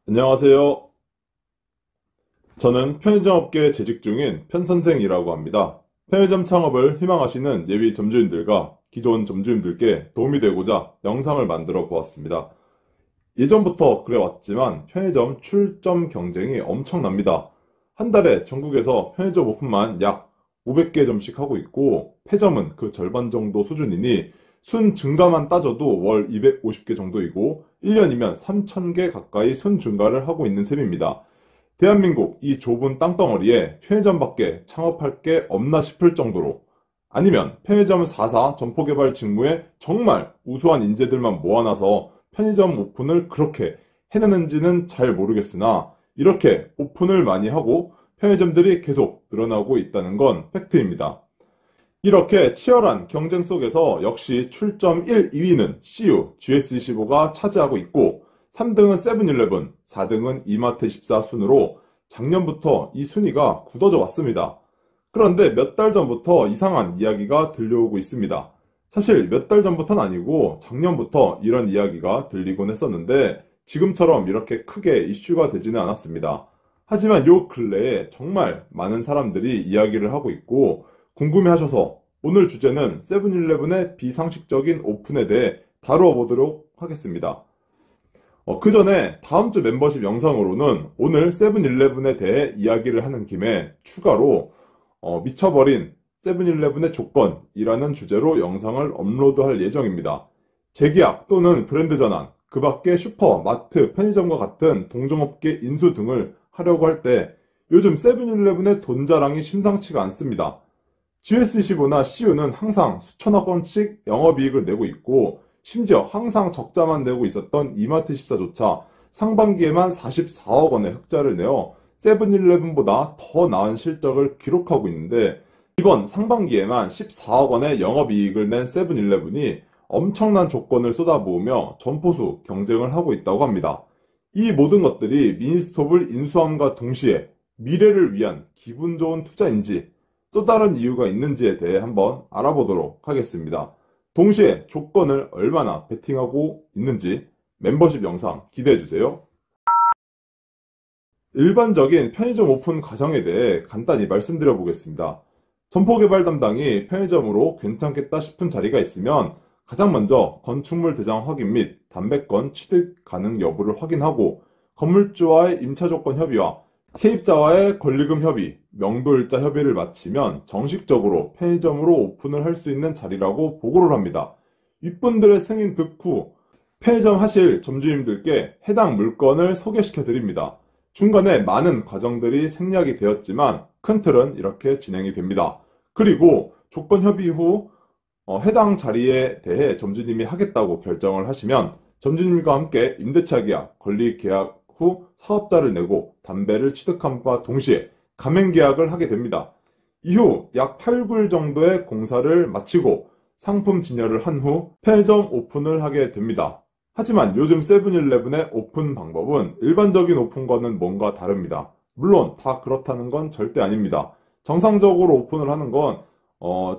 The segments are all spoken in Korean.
안녕하세요. 저는 편의점업계에 재직 중인 편선생이라고 합니다. 편의점 창업을 희망하시는 예비 점주님들과 기존 점주님들께 도움이 되고자 영상을 만들어 보았습니다. 예전부터 그래왔지만 편의점 출점 경쟁이 엄청납니다. 한 달에 전국에서 편의점 오픈만 약 500개 점씩 하고 있고 폐점은 그 절반 정도 수준이니 순 증가만 따져도 월 250개 정도이고 1년이면 3000개 가까이 순 증가를 하고 있는 셈입니다. 대한민국 이 좁은 땅덩어리에 편의점밖에 창업할 게 없나 싶을 정도로 아니면 편의점 4사 점포개발 직무에 정말 우수한 인재들만 모아놔서 편의점 오픈을 그렇게 해내는지는 잘 모르겠으나 이렇게 오픈을 많이 하고 편의점들이 계속 늘어나고 있다는 건 팩트입니다. 이렇게 치열한 경쟁 속에서 역시 출점 1, 2위는 CU, GS25가 차지하고 있고 3등은 세븐일레븐, 4등은 이마트14 순으로 작년부터 이 순위가 굳어져 왔습니다. 그런데 몇 달 전부터 이상한 이야기가 들려오고 있습니다. 사실 몇 달 전부터는 아니고 작년부터 이런 이야기가 들리곤 했었는데 지금처럼 이렇게 크게 이슈가 되지는 않았습니다. 하지만 요 근래에 정말 많은 사람들이 이야기를 하고 있고 궁금해하셔서 오늘 주제는 세븐일레븐의 비상식적인 오픈에 대해 다루어 보도록 하겠습니다. 그 전에 다음 주 멤버십 영상으로는 오늘 세븐일레븐에 대해 이야기를 하는 김에 추가로 미쳐버린 세븐일레븐의 조건이라는 주제로 영상을 업로드할 예정입니다. 재계약 또는 브랜드 전환, 그 밖에 슈퍼, 마트, 편의점과 같은 동종업계 인수 등을 하려고 할 때 요즘 세븐일레븐의 돈 자랑이 심상치가 않습니다. GS25나 CU는 항상 수천억 원씩 영업이익을 내고 있고 심지어 항상 적자만 내고 있었던 이마트14조차 상반기에만 44억 원의 흑자를 내어 세븐일레븐보다 더 나은 실적을 기록하고 있는데 이번 상반기에만 14억 원의 영업이익을 낸 세븐일레븐이 엄청난 조건을 쏟아부으며 점포수 경쟁을 하고 있다고 합니다. 이 모든 것들이 미니스톱을 인수함과 동시에 미래를 위한 기분 좋은 투자인지 또 다른 이유가 있는지에 대해 한번 알아보도록 하겠습니다. 동시에 조건을 얼마나 베팅하고 있는지 멤버십 영상 기대해주세요. 일반적인 편의점 오픈 과정에 대해 간단히 말씀드려 보겠습니다. 점포 개발 담당이 편의점으로 괜찮겠다 싶은 자리가 있으면 가장 먼저 건축물 대장 확인 및 담배권 취득 가능 여부를 확인하고 건물주와의 임차 조건 협의와 세입자와의 권리금 협의, 명도일자 협의를 마치면 정식적으로 편의점으로 오픈을 할 수 있는 자리라고 보고를 합니다. 윗분들의 승인 득후 편의점 하실 점주님들께 해당 물건을 소개시켜 드립니다. 중간에 많은 과정들이 생략이 되었지만 큰 틀은 이렇게 진행이 됩니다. 그리고 조건 협의 후 해당 자리에 대해 점주님이 하겠다고 결정을 하시면 점주님과 함께 임대차 계약, 권리 계약 후 사업자를 내고 담배를 취득함과 동시에 가맹 계약을 하게 됩니다. 이후 약 8개월 정도의 공사를 마치고 상품 진열을 한 후 편의점 오픈을 하게 됩니다. 하지만 요즘 세븐일레븐의 오픈 방법은 일반적인 오픈과는 뭔가 다릅니다. 물론 다 그렇다는 건 절대 아닙니다. 정상적으로 오픈을 하는 건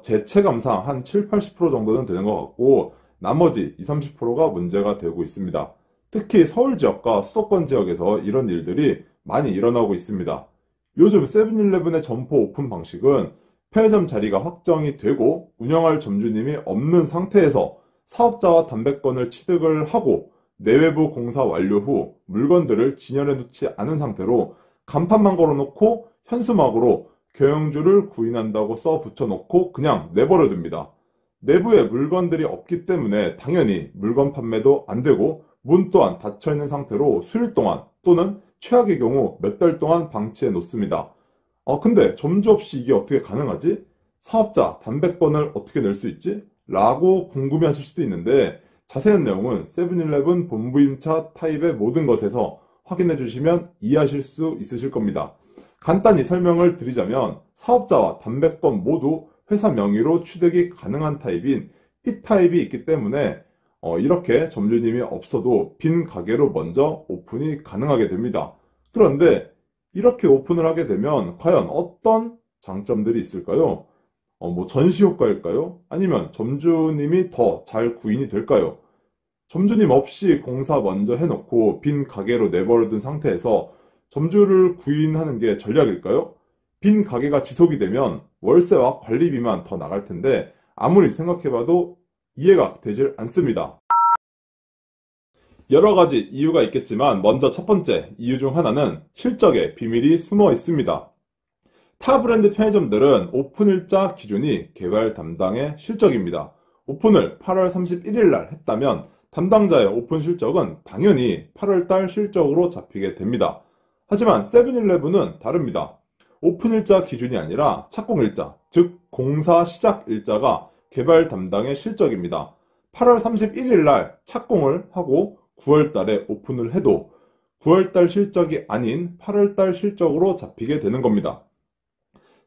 제 체감상 한 7, 80% 정도는 되는 것 같고 나머지 20, 30%가 문제가 되고 있습니다. 특히 서울 지역과 수도권 지역에서 이런 일들이 많이 일어나고 있습니다. 요즘 세븐일레븐의 점포 오픈 방식은 편의점 자리가 확정이 되고 운영할 점주님이 없는 상태에서 사업자와 담배권을 취득을 하고 내외부 공사 완료 후 물건들을 진열해 놓지 않은 상태로 간판만 걸어놓고 현수막으로 경영주를 구인한다고 써 붙여놓고 그냥 내버려 둡니다. 내부에 물건들이 없기 때문에 당연히 물건 판매도 안 되고 문 또한 닫혀있는 상태로 수일 동안 또는 최악의 경우 몇 달 동안 방치해 놓습니다. 근데 점주 없이 이게 어떻게 가능하지? 사업자 담배권을 어떻게 낼 수 있지? 라고 궁금해 하실 수도 있는데 자세한 내용은 세븐일레븐 본부임차 타입의 모든 것에서 확인해 주시면 이해하실 수 있으실 겁니다. 간단히 설명을 드리자면 사업자와 담배권 모두 회사 명의로 취득이 가능한 타입인 P타입이 있기 때문에 이렇게 점주님이 없어도 빈 가게로 먼저 오픈이 가능하게 됩니다. 그런데 이렇게 오픈을 하게 되면 과연 어떤 장점들이 있을까요? 뭐 전시 효과일까요? 아니면 점주님이 더 잘 구인이 될까요? 점주님 없이 공사 먼저 해놓고 빈 가게로 내버려둔 상태에서 점주를 구인하는 게 전략일까요? 빈 가게가 지속이 되면 월세와 관리비만 더 나갈 텐데 아무리 생각해봐도 이해가 되질 않습니다. 여러 가지 이유가 있겠지만 먼저 첫 번째 이유 중 하나는 실적에 비밀이 숨어 있습니다. 타 브랜드 편의점들은 오픈일자 기준이 개발 담당의 실적입니다. 오픈을 8월 31일 날 했다면 담당자의 오픈 실적은 당연히 8월달 실적으로 잡히게 됩니다. 하지만 세븐일레븐은 다릅니다. 오픈일자 기준이 아니라 착공일자, 즉 공사 시작일자가 개발 담당의 실적입니다. 8월 31일 날 착공을 하고 9월달에 오픈을 해도 9월달 실적이 아닌 8월달 실적으로 잡히게 되는 겁니다.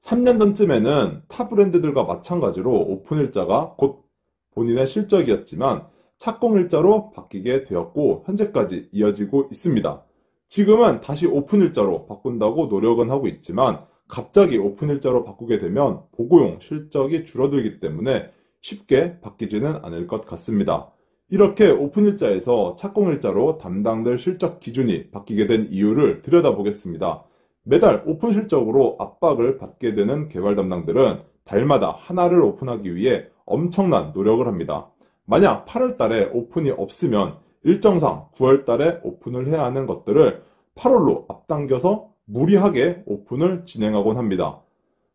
3년 전쯤에는 타 브랜드들과 마찬가지로 오픈일자가 곧 본인의 실적이었지만 착공일자로 바뀌게 되었고 현재까지 이어지고 있습니다. 지금은 다시 오픈일자로 바꾼다고 노력은 하고 있지만 갑자기 오픈일자로 바꾸게 되면 보고용 실적이 줄어들기 때문에 쉽게 바뀌지는 않을 것 같습니다. 이렇게 오픈일자에서 착공일자로 담당될 실적 기준이 바뀌게 된 이유를 들여다보겠습니다. 매달 오픈 실적으로 압박을 받게 되는 개발 담당들은 달마다 하나를 오픈하기 위해 엄청난 노력을 합니다. 만약 8월 달에 오픈이 없으면 일정상 9월 달에 오픈을 해야 하는 것들을 8월로 앞당겨서 무리하게 오픈을 진행하곤 합니다.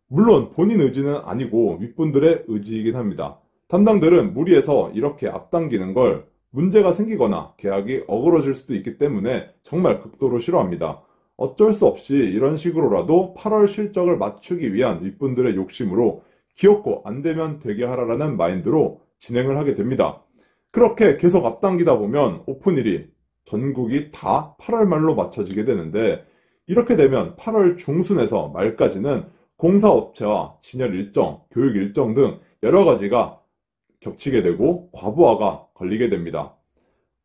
물론 본인 의지는 아니고 윗분들의 의지이긴 합니다. 담당들은 무리해서 이렇게 앞당기는 걸 문제가 생기거나 계약이 어그러질 수도 있기 때문에 정말 극도로 싫어합니다. 어쩔 수 없이 이런 식으로라도 8월 실적을 맞추기 위한 윗분들의 욕심으로 귀엽고 안 되면 되게 하라라는 마인드로 진행을 하게 됩니다. 그렇게 계속 앞당기다 보면 오픈일이 전국이 다 8월 말로 맞춰지게 되는데 이렇게 되면 8월 중순에서 말까지는 공사업체와 진열 일정, 교육 일정 등 여러 가지가 겹치게 되고 과부하가 걸리게 됩니다.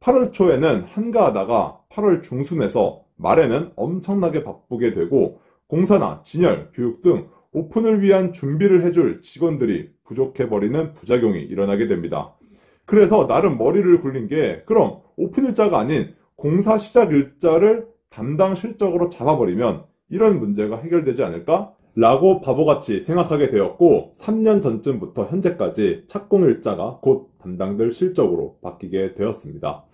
8월 초에는 한가하다가 8월 중순에서 말에는 엄청나게 바쁘게 되고 공사나 진열, 교육 등 오픈을 위한 준비를 해줄 직원들이 부족해버리는 부작용이 일어나게 됩니다. 그래서 나름 머리를 굴린 게 그럼 오픈일자가 아닌 공사 시작 일자를 담당 실적으로 잡아버리면 이런 문제가 해결되지 않을까? 라고 바보같이 생각하게 되었고 3년 전쯤부터 현재까지 착공일자가 곧 담당될 실적으로 바뀌게 되었습니다.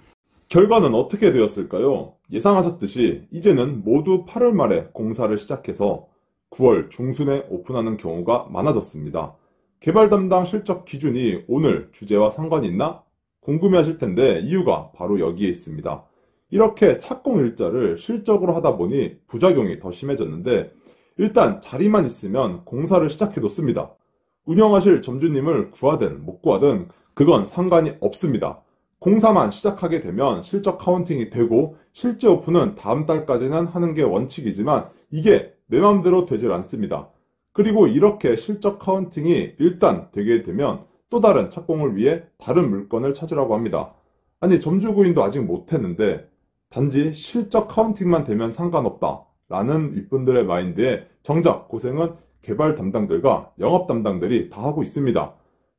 결과는 어떻게 되었을까요? 예상하셨듯이 이제는 모두 8월 말에 공사를 시작해서 9월 중순에 오픈하는 경우가 많아졌습니다. 개발 담당 실적 기준이 오늘 주제와 상관이 있나? 궁금해하실 텐데 이유가 바로 여기에 있습니다. 이렇게 착공일자를 실적으로 하다 보니 부작용이 더 심해졌는데 일단 자리만 있으면 공사를 시작해뒀습니다. 운영하실 점주님을 구하든 못 구하든 그건 상관이 없습니다. 공사만 시작하게 되면 실적 카운팅이 되고 실제 오픈은 다음 달까지는 하는 게 원칙이지만 이게 내 맘대로 되질 않습니다. 그리고 이렇게 실적 카운팅이 일단 되게 되면 또 다른 착공을 위해 다른 물건을 찾으라고 합니다. 아니 점주구인도 아직 못했는데 단지 실적 카운팅만 되면 상관없다 라는 윗분들의 마인드에 정작 고생은 개발 담당들과 영업 담당들이 다 하고 있습니다.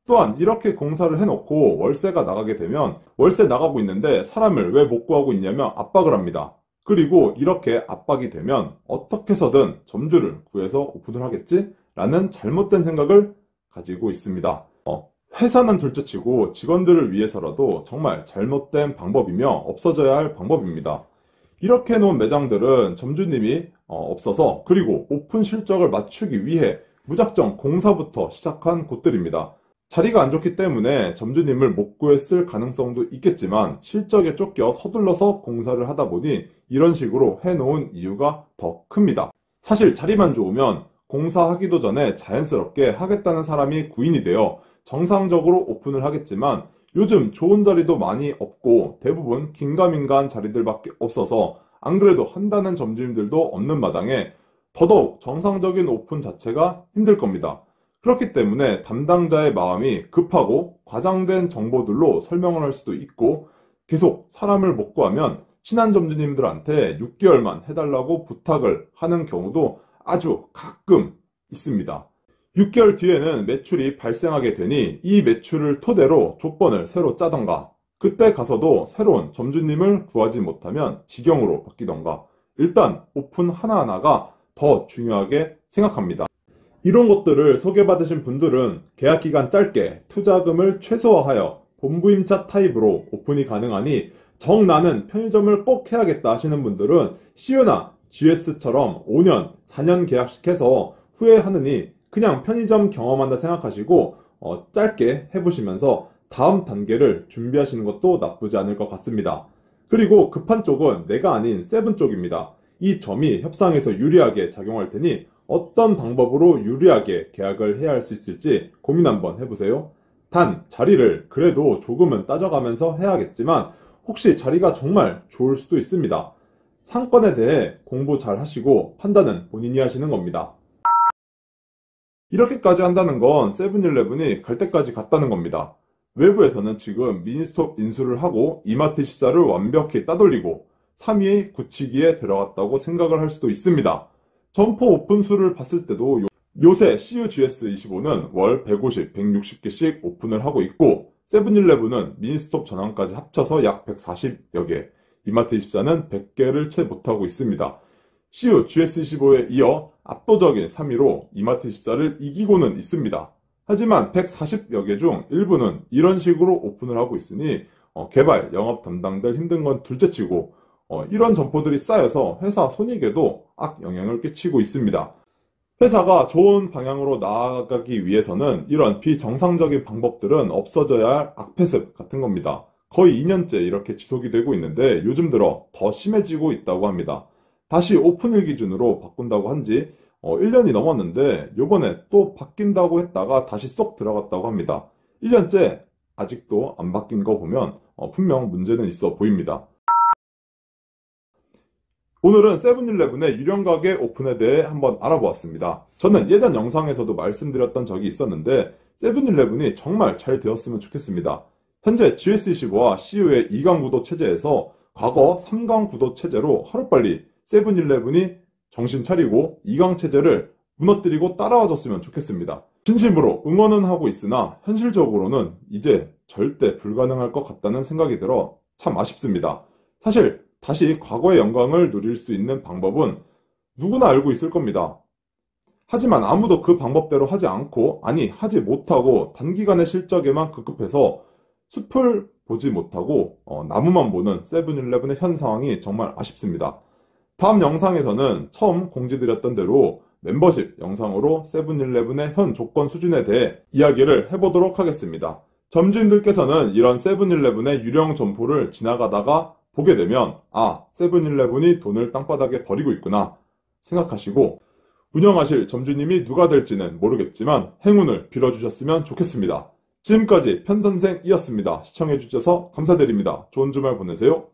또한 이렇게 공사를 해놓고 월세가 나가게 되면 월세 나가고 있는데 사람을 왜 못 구하고 있냐며 압박을 합니다. 그리고 이렇게 압박이 되면 어떻게 해서든 점주를 구해서 오픈을 하겠지? 라는 잘못된 생각을 가지고 있습니다. 회사는 둘째치고 직원들을 위해서라도 정말 잘못된 방법이며 없어져야 할 방법입니다. 이렇게 해놓은 매장들은 점주님이 없어서 그리고 오픈 실적을 맞추기 위해 무작정 공사부터 시작한 곳들입니다. 자리가 안 좋기 때문에 점주님을 못 구했을 가능성도 있겠지만 실적에 쫓겨 서둘러서 공사를 하다 보니 이런 식으로 해놓은 이유가 더 큽니다. 사실 자리만 좋으면 공사하기도 전에 자연스럽게 하겠다는 사람이 구인이 되어 정상적으로 오픈을 하겠지만 요즘 좋은 자리도 많이 없고 대부분 긴가민가한 자리들밖에 없어서 안 그래도 한다는 점주님들도 없는 마당에 더더욱 정상적인 오픈 자체가 힘들 겁니다. 그렇기 때문에 담당자의 마음이 급하고 과장된 정보들로 설명을 할 수도 있고 계속 사람을 못 구하면 친한 점주님들한테 6개월만 해달라고 부탁을 하는 경우도 아주 가끔 있습니다. 6개월 뒤에는 매출이 발생하게 되니 이 매출을 토대로 조건을 새로 짜던가 그때 가서도 새로운 점주님을 구하지 못하면 직영으로 바뀌던가 일단 오픈 하나하나가 더 중요하게 생각합니다. 이런 것들을 소개받으신 분들은 계약기간 짧게 투자금을 최소화하여 본부임차 타입으로 오픈이 가능하니 정 나는 편의점을 꼭 해야겠다 하시는 분들은 CU나 GS처럼 5년, 4년 계약식해서 후회하느니 그냥 편의점 경험한다 생각하시고 짧게 해보시면서 다음 단계를 준비하시는 것도 나쁘지 않을 것 같습니다. 그리고 급한 쪽은 내가 아닌 세븐 쪽입니다. 이 점이 협상에서 유리하게 작용할 테니 어떤 방법으로 유리하게 계약을 해야 할 수 있을지 고민 한번 해보세요. 단 자리를 그래도 조금은 따져가면서 해야겠지만 혹시 자리가 정말 좋을 수도 있습니다. 상권에 대해 공부 잘 하시고 판단은 본인이 하시는 겁니다. 이렇게까지 한다는 건 세븐일레븐이 갈 때까지 갔다는 겁니다. 외부에서는 지금 미니스톱 인수를 하고 이마트24를 완벽히 따돌리고 3위의 굳히기에 들어갔다고 생각을 할 수도 있습니다. 점포 오픈수를 봤을 때도 요새 CUGS25는 월 150, 160개씩 오픈을 하고 있고 세븐일레븐은 미니스톱 전환까지 합쳐서 약 140여 개, 이마트24는 100개를 채 못하고 있습니다. CUGS25에 이어 압도적인 3위로 이마트24를 이기고는 있습니다. 하지만 140여 개 중 일부는 이런 식으로 오픈을 하고 있으니 개발, 영업 담당들 힘든 건 둘째치고 이런 점포들이 쌓여서 회사 손익에도 악영향을 끼치고 있습니다. 회사가 좋은 방향으로 나아가기 위해서는 이런 비정상적인 방법들은 없어져야 할 악패습 같은 겁니다. 거의 2년째 이렇게 지속이 되고 있는데 요즘 들어 더 심해지고 있다고 합니다. 다시 오픈일 기준으로 바꾼다고 한지 1년이 넘었는데 요번에 또 바뀐다고 했다가 다시 쏙 들어갔다고 합니다. 1년째 아직도 안 바뀐 거 보면 분명 문제는 있어 보입니다. 오늘은 세븐일레븐의 유령가게 오픈에 대해 한번 알아보았습니다. 저는 예전 영상에서도 말씀드렸던 적이 있었는데 세븐일레븐이 정말 잘 되었으면 좋겠습니다. 현재 GS25와 CU의 2강 구도 체제에서 과거 3강 구도 체제로 하루빨리 세븐일레븐이 정신 차리고 2강 체제를 무너뜨리고 따라와 줬으면 좋겠습니다. 진심으로 응원은 하고 있으나 현실적으로는 이제 절대 불가능할 것 같다는 생각이 들어 참 아쉽습니다. 사실 다시 과거의 영광을 누릴 수 있는 방법은 누구나 알고 있을 겁니다. 하지만 아무도 그 방법대로 하지 않고 하지 못하고 단기간의 실적에만 급급해서 숲을 보지 못하고 나무만 보는 세븐일레븐의 현 상황이 정말 아쉽습니다. 다음 영상에서는 처음 공지드렸던 대로 멤버십 영상으로 세븐일레븐의 현 조건 수준에 대해 이야기를 해보도록 하겠습니다. 점주님들께서는 이런 세븐일레븐의 유령 점포를 지나가다가 보게 되면 세븐일레븐이 돈을 땅바닥에 버리고 있구나 생각하시고 운영하실 점주님이 누가 될지는 모르겠지만 행운을 빌어주셨으면 좋겠습니다. 지금까지 편선생이었습니다. 시청해주셔서 감사드립니다. 좋은 주말 보내세요.